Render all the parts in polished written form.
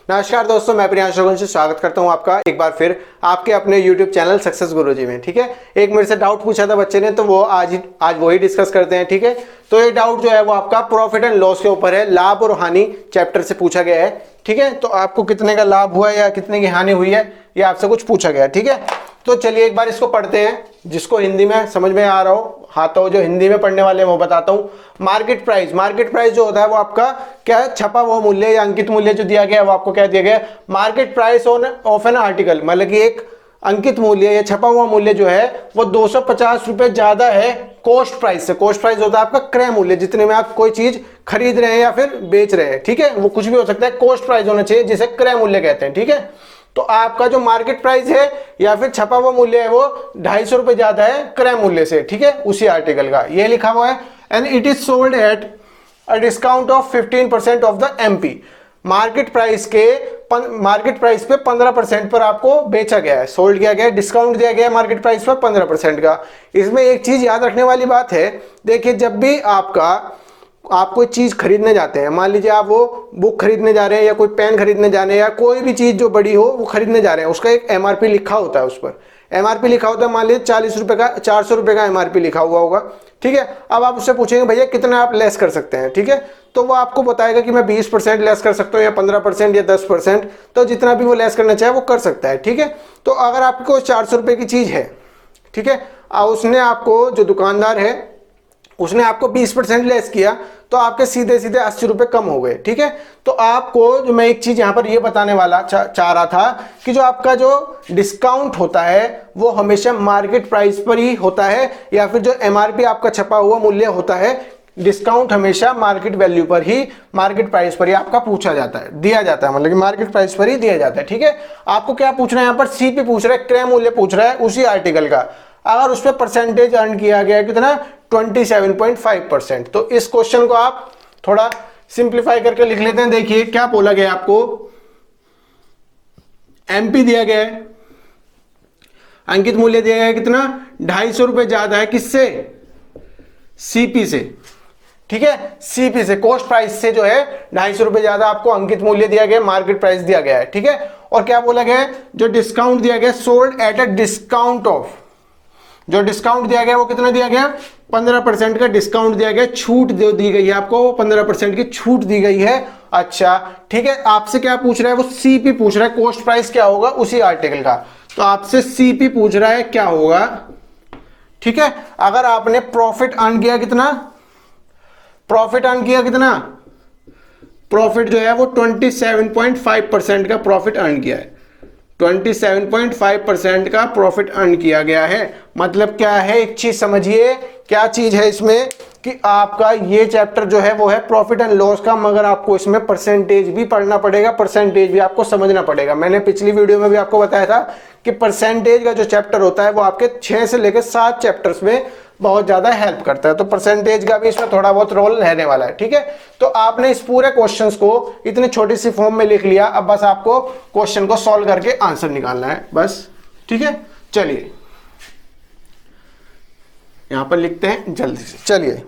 नमस्कार दोस्तों, मैं प्रियांश रघुवंशी स्वागत करता हूं आपका एक बार फिर आपके अपने YouTube चैनल सक्सेस गुरुजी में। ठीक है, एक मेरे से डाउट पूछा था बच्चे ने, तो वो आज वही डिस्कस करते हैं। ठीक है, तो ये डाउट जो है वो आपका प्रॉफिट एंड लॉस के ऊपर है, लाभ और हानि चैप्टर से पूछा गया है। ठीक है, तो आपको कितने का लाभ हुआ या कितने की हानि हुई है ये आपसे कुछ पूछा गया है। ठीक है, तो चलिए एक बार इसको पढ़ते हैं, जिसको हिंदी में समझ में आ रहा हो तो जो हिंदी में पढ़ने वाले हैं वो बताता हूँ। मार्केट प्राइस जो होता है वो आपका क्या है, छपा हुआ मूल्य या अंकित मूल्य जो दिया गया है वो आपको क्या दिया गया है, market price of an article, मतलब कि एक अंकित मूल्य या छपा हुआ मूल्य जो है वो 250 रुपए ज्यादा है कॉस्ट प्राइस से। कॉस्ट प्राइस होता है आपका क्रय मूल्य, जितने में आप कोई चीज खरीद रहे हैं या फिर बेच रहे हैं। ठीक है, वो कुछ भी हो सकता है, कॉस्ट प्राइस होना चाहिए जिसे क्रय मूल्य कहते हैं। ठीक है, तो आपका जो मार्केट प्राइस है या फिर छपा हुआ मूल्य है वो 250 रुपए ज्यादा है क्रय मूल्य से। ठीक है, उसी आर्टिकल का ये लिखा हुआ है, and it is sold at a discount of 15% of the MP. Market price पे 15% पर आपको बेचा गया है, सोल्ड किया गया है, डिस्काउंट दिया गया है मार्केट प्राइस पर 15% का। इसमें एक चीज याद रखने वाली बात है, देखिए जब भी आप कोई चीज खरीदने जाते हैं, मान लीजिए आप वो बुक खरीदने जा रहे हैं या कोई पेन खरीदने जा रहे हैं या कोई भी चीज जो बड़ी हो वो खरीदने जा रहे हैं, उसका एक एमआरपी लिखा होता है, उस पर एमआरपी लिखा होता है। मान लीजिए 40 रुपए का 400 रुपए का एमआरपी लिखा हुआ होगा। ठीक है, अब आप उससे पूछेंगे भैया कितना आप लेस कर सकते हैं। ठीक है, तो वो आपको बताएगा कि मैं 20% लेस कर सकता हूँ या 15% या 10%, तो जितना भी वो लेस करना चाहे वो कर सकता है। ठीक है, तो अगर आपको 400 रुपए की चीज है, ठीक है, उसने आपको, जो दुकानदार है उसने आपको 20% लेस किया, तो आपके सीधे सीधे 80 रुपए कम हो गए। ठीक है, तो आपको जो मैं एक चीज यहां पर ये बताने वाला चाह रहा था कि जो आपका जो डिस्काउंट होता है वो हमेशा मार्केट प्राइस पर ही होता है, या फिर जो एमआरपी आपका छपा हुआ मूल्य होता है, डिस्काउंट हमेशा मार्केट वैल्यू पर ही, मार्केट प्राइस पर ही आपका पूछा जाता है, दिया जाता है, मतलब कि मार्केट प्राइस पर ही दिया जाता है। ठीक है, आपको क्या पूछना है यहाँ पर, सीपी पूछ रहा है, क्रय मूल्य पूछ रहा है उसी आर्टिकल का, अगर उस पर परसेंटेज अर्न किया गया कितना, 27.5%। तो इस क्वेश्चन को आप थोड़ा सिंप्लीफाई करके लिख लेते हैं। देखिए क्या बोला गया आपको, एमपी दिया गया है, अंकित मूल्य दिया गया है कितना, 250 रुपए ज्यादा है किससे, सीपी से। ठीक है, सीपी से, कॉस्ट प्राइस से जो है 250 रुपए ज्यादा आपको अंकित मूल्य दिया गया, मार्केट प्राइस दिया गया है। ठीक है, और क्या बोला गया है, जो डिस्काउंट दिया गया, sold at a discount of, जो डिस्काउंट दिया गया वो कितना दिया गया, 15% का डिस्काउंट दिया गया, छूट दी गई है आपको, 15% की छूट दी गई है। अच्छा ठीक है, आपसे क्या पूछ रहा है, वो सीपी पूछ रहा है, कॉस्ट प्राइस क्या होगा उसी आर्टिकल का, तो आपसे सीपी पूछ रहा है क्या होगा। ठीक है, अगर आपने प्रॉफिट अर्न किया कितना, प्रॉफिट अर्न किया कितना, प्रॉफिट जो है वो 27.5% का प्रॉफिट अर्न किया है, 27.5% का प्रॉफिट अर्न किया गया है। मतलब क्या है, एक चीज समझिए, क्या चीज है इसमें कि आपका ये चैप्टर जो है वो है प्रॉफिट एंड लॉस का, मगर आपको इसमें परसेंटेज भी पढ़ना पड़ेगा, परसेंटेज भी आपको समझना पड़ेगा। मैंने पिछली वीडियो में भी आपको बताया था कि परसेंटेज का जो चैप्टर होता है वो आपके 6 से लेकर 7 चैप्टर्स में बहुत ज्यादा हेल्प करता है, तो परसेंटेज का भी इसमें थोड़ा बहुत रोल रहने वाला है। ठीक है, तो आपने इस पूरे क्वेश्चंस को इतनी छोटी सी फॉर्म में लिख लिया, अब बस आपको क्वेश्चन को सॉल्व करके आंसर निकालना है बस। ठीक है, चलिए यहां पर लिखते हैं जल्दी से। चलिए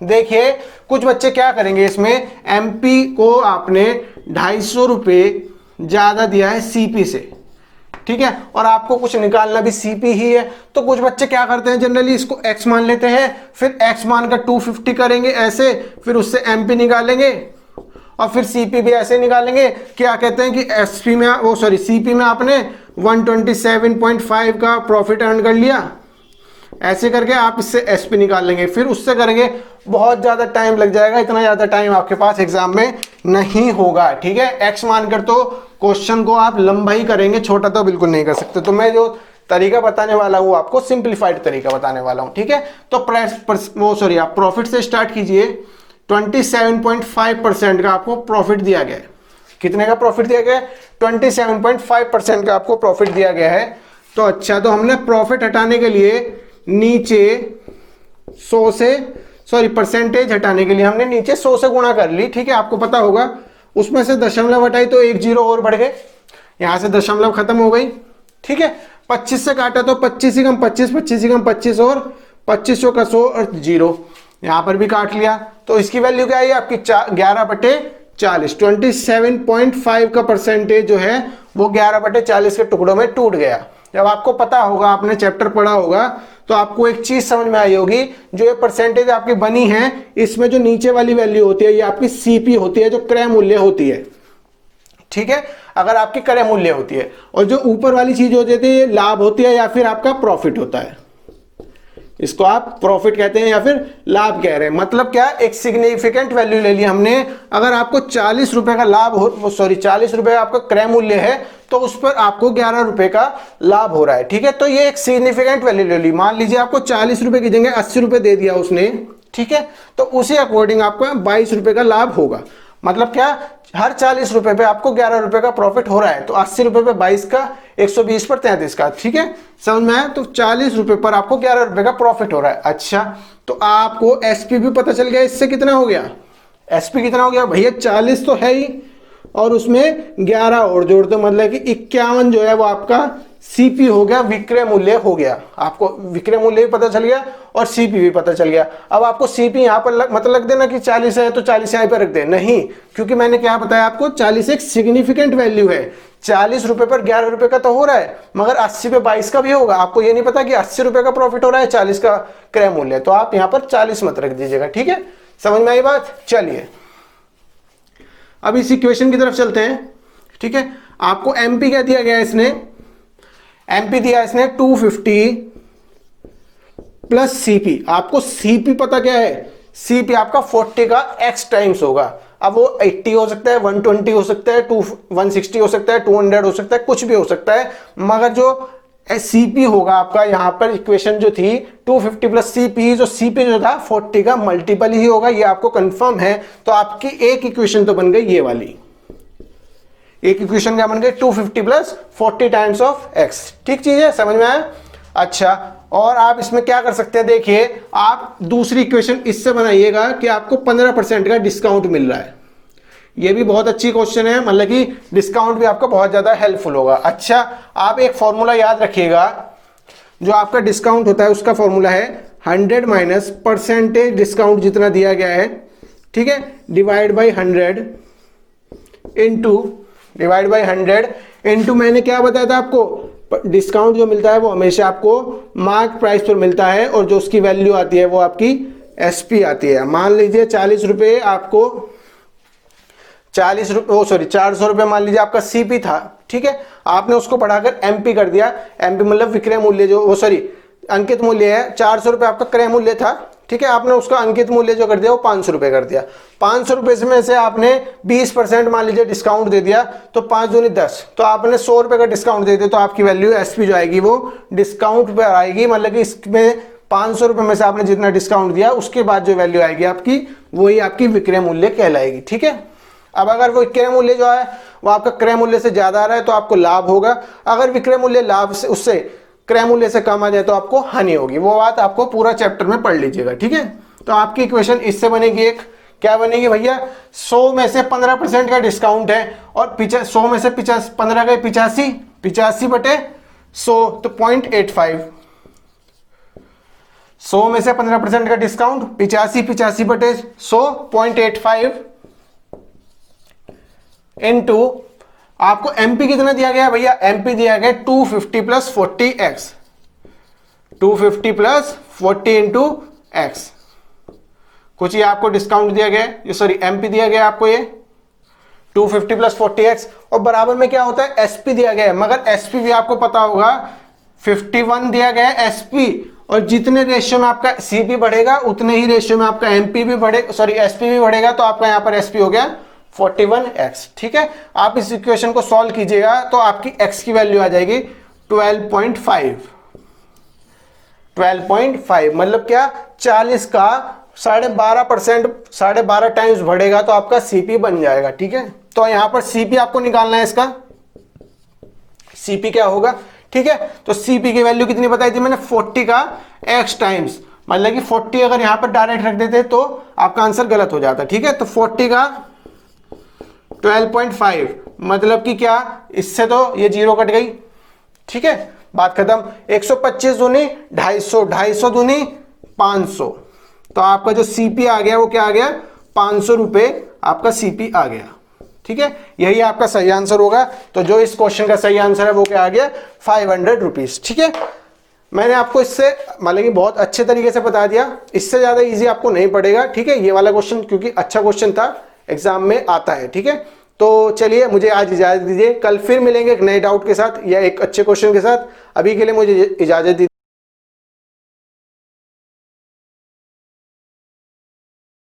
देखिए, कुछ बच्चे क्या करेंगे, इसमें एमपी को आपने 250 रुपए ज्यादा दिया है सीपी से। ठीक है, और आपको कुछ निकालना भी सीपी ही है, तो कुछ बच्चे क्या करते हैं, जनरली इसको एक्स मान लेते हैं, फिर एक्स मान का 250 करेंगे ऐसे, फिर उससे एमपी निकालेंगे और फिर सीपी भी ऐसे निकालेंगे। क्या कहते हैं कि एसपी में वो सॉरी सीपी में आपने 127.5 का प्रॉफिट अर्न कर लिया, ऐसे करके आप इससे एसपी निकाल लेंगे, फिर उससे करेंगे, बहुत ज्यादा टाइम लग जाएगा, इतना ज्यादा टाइम आपके पास एग्जाम में नहीं होगा। ठीक है, एक्स मानकर तो क्वेश्चन को आप लंबा ही करेंगे, छोटा तो बिल्कुल नहीं कर सकते। तो मैं जो तरीका बताने वाला हूं आपको सिंप्लीफाइड तरीका बताने वाला हूं। ठीक है, तो आप प्रॉफिट से स्टार्ट कीजिए, 27.5% का आपको प्रॉफिट दिया गया है। कितने का प्रॉफिट दिया गया है, 27.5% का आपको प्रॉफिट दिया गया है। तो अच्छा, तो हमने प्रॉफिट हटाने के लिए नीचे 100 से परसेंटेज हटाने के लिए हमने नीचे 100 से गुणा कर ली। ठीक है, आपको पता होगा, उसमें से दशमलव हटाई तो 1 जीरो और बढ़ गए, यहां से दशमलव खत्म हो गई। ठीक है, 25 से काटा तो 25 ही कम 25, 25 ही कम 25 और 2500 का 100 और जीरो, यहां पर भी काट लिया, तो इसकी वैल्यू क्या आई आपकी 11/4 27.5 का परसेंटेज जो है वो 11/40 के टुकड़ों में टूट गया। जब आपको पता होगा, आपने चैप्टर पढ़ा होगा, तो आपको एक चीज समझ में आई होगी, जो ये परसेंटेज आपकी बनी है इसमें जो नीचे वाली वैल्यू होती है ये आपकी सीपी होती है, जो क्रय मूल्य होती है, ठीक है, अगर आपकी क्रय मूल्य होती है। और जो ऊपर वाली चीज होती है ये लाभ होती है या फिर आपका प्रॉफिट होता है, इसको आप प्रॉफिट कहते हैं या फिर लाभ कह रहे हैं। मतलब क्या, एक सिग्निफिकेंट वैल्यू ले ली हमने। अगर आपको 40 रुपए का लाभ हो, सॉरी 40 रुपए आपका क्रय मूल्य है, तो उस पर आपको 11 रुपए का लाभ हो रहा है, ठीक है। तो ये एक सिग्निफिकेंट वैल्यू ले ली। मान लीजिए आपको 40 रुपए की जगह 80 रुपए दे दिया उसने, ठीक है, तो उसी अकॉर्डिंग आपको 22 रुपए का लाभ होगा। मतलब क्या, हर 40 रुपए पे आपको 11 रुपए का प्रॉफिट हो रहा है, तो 80 रुपए पे 22 का, 120 पर 33 का, ठीक है, समझ में आया। तो 40 रुपए पर आपको 11 रुपए का प्रॉफिट हो रहा है। अच्छा, तो आपको एसपी भी पता चल गया, इससे कितना हो गया, एसपी कितना हो गया भैया, 40 तो है ही और उसमें 11 और जोड़ दो, मतलब कि 51 जो है वो आपका सीपी हो गया, विक्रय मूल्य हो गया। आपको विक्रय मूल्य भी पता चल गया और सीपी भी पता चल गया। अब आपको सीपी यहां पर मतलब लग देना कि 40 है तो 40 यहां पर रख दे, नहीं, क्योंकि मैंने क्या बताया आपको, 40 एक सिग्निफिकेंट वैल्यू है। 40 रुपए पर 11 रुपए का तो हो रहा है, मगर 80 पे 22 का भी होगा। आपको ये नहीं पता कि 80 रुपए का प्रॉफिट हो रहा है, 40 का क्रय मूल्य, तो आप यहां पर 40 मत रख दीजिएगा, ठीक है, समझ में आई बात। चलिए अब इस इक्वेशन की तरफ चलते हैं, ठीक है। आपको एमपी क्या दिया गया है, इसने एमपी दिया इसने 250 प्लस सीपी। आपको सीपी पता क्या है, सीपी आपका 40 का x टाइम्स होगा। अब वो 80 हो सकता है, 120 हो सकता है, 160 हो सकता है, 200 हो सकता है, कुछ भी हो सकता है, मगर जो सीपी होगा आपका, यहां पर इक्वेशन जो थी 250 प्लस सीपी, जो सीपी जो था 40 का मल्टीपल ही होगा, ये आपको कंफर्म है। तो आपकी एक इक्वेशन तो बन गई ये वाली, एक इक्वेशन क्या बन गई, 250 प्लस 40 टाइम्स ऑफ x, ठीक चीज है, समझ में आया। अच्छा, और आप इसमें क्या कर सकते हैं, देखिए आप दूसरी इक्वेशन इससे बनाइएगा कि आपको 15% का डिस्काउंट मिल रहा है। ये भी बहुत अच्छी क्वेश्चन है, मतलब कि डिस्काउंट भी आपको बहुत ज्यादा हेल्पफुल होगा। अच्छा, आप एक फॉर्मूला याद रखिएगा, जो आपका डिस्काउंट होता है उसका फॉर्मूला है 100 माइनस परसेंटेज डिस्काउंट जितना दिया गया है, ठीक है, डिवाइड बाई 100 इंटू मैंने क्या बताया था आपको, डिस्काउंट जो मिलता है वो हमेशा आपको मार्क प्राइस पर मिलता है, और जो उसकी वैल्यू आती है वो आपकी एसपी आती है। मान लीजिए 40 रुपये आपको 400 रुपये मान लीजिए आपका सीपी था, ठीक है, आपने उसको बढ़ाकर एमपी कर दिया। एमपी मतलब विक्रय मूल्य, जो वो सॉरी अंकित मूल्य है। 400 रुपये आपका क्रय मूल्य था, ठीक है, आपने उसका अंकित मूल्य जो कर दिया वो 500 रुपये कर दिया। 500 रुपये में से आपने 20% मान लीजिए डिस्काउंट दे दिया, तो 5 दूनी 10, तो आपने 100 रुपये का डिस्काउंट दे दिया, तो आपकी वैल्यू एसपी जो आएगी वो डिस्काउंट पर आएगी। मतलब कि इसमें 500 रुपये में से आपने जितना डिस्काउंट दिया उसके बाद जो वैल्यू आएगी आपकी, वही आपकी विक्रय मूल्य कहलाएगी, ठीक है। अब अगर वो विक्रय मूल्य जो है वो आपका क्रय मूल्य से ज्यादा आ रहा है तो आपको लाभ होगा, अगर विक्रय मूल्य लाभ से उससे क्रय मूल्य से कम आ जाए तो आपको हानि होगी। वो बात आपको पूरा चैप्टर में पढ़ लीजिएगा, ठीक है। तो आपकी इक्वेशन इससे बनेगी, एक क्या बनेगी भैया, 100 में से 15% का डिस्काउंट है, और 100 में से 15 का 85 बटे 100, तो 0.85। 100 में से 15% का डिस्काउंट 85 बटे 100, 0.85 इंटू आपको एमपी कितना दिया गया भैया, एमपी दिया गया 250 plus 40x, 250 plus 40 into x, कुछ ये आपको डिस्काउंट दिया गया, ये सॉरी एमपी दिया गया आपको ये 250 प्लस 40x, और बराबर में क्या होता है एसपी दिया गया है, मगर एसपी भी आपको पता होगा 51 दिया गया है एसपी, और जितने रेशियो में आपका सीपी बढ़ेगा उतने ही रेशियो में आपका एमपी भी बढ़ेगा, सॉरी एसपी भी बढ़ेगा, तो आपका यहाँ पर एसपी हो गया 41x, ठीक है। आप इस इक्वेशन को सॉल्व कीजिएगा तो आपकी x की वैल्यू आ जाएगी 12.5, मतलब क्या 40 का 12.5%, 12.5 टाइम्स बढ़ेगा तो आपका सीपी बन जाएगा, ठीक है। तो यहां पर सीपी आपको निकालना है, इसका सीपी क्या होगा, ठीक है। तो सीपी की वैल्यू कितनी बताई थी मैंने, 40 का x टाइम्स, मतलब कि 40 अगर यहां पर डायरेक्ट रख देते तो आपका आंसर गलत हो जाता, ठीक है। तो 40 का 12.5 मतलब कि क्या, इससे तो ये 0 कट गई, ठीक है, बात खत्म। 125 दूनी 250, 250 दूनी 500, तो आपका जो सीपी आ गया वो क्या आ गया, 500 रुपए आपका सीपी आ गया। ठीक है, यही आपका सही आंसर होगा। तो जो इस क्वेश्चन का सही आंसर है वो क्या आ गया, 500 रुपीज। ठीक है, मैंने आपको इससे मतलब कि बहुत अच्छे तरीके से बता दिया, इससे ज्यादा इजी आपको नहीं पड़ेगा। ठीक है, ये वाला क्वेश्चन क्योंकि अच्छा क्वेश्चन था, एग्जाम में आता है। ठीक है, तो चलिए मुझे आज इजाजत दीजिए, कल फिर मिलेंगे एक नए डाउट के साथ या एक अच्छे क्वेश्चन के साथ। अभी के लिए मुझे इजाजत दीजिए।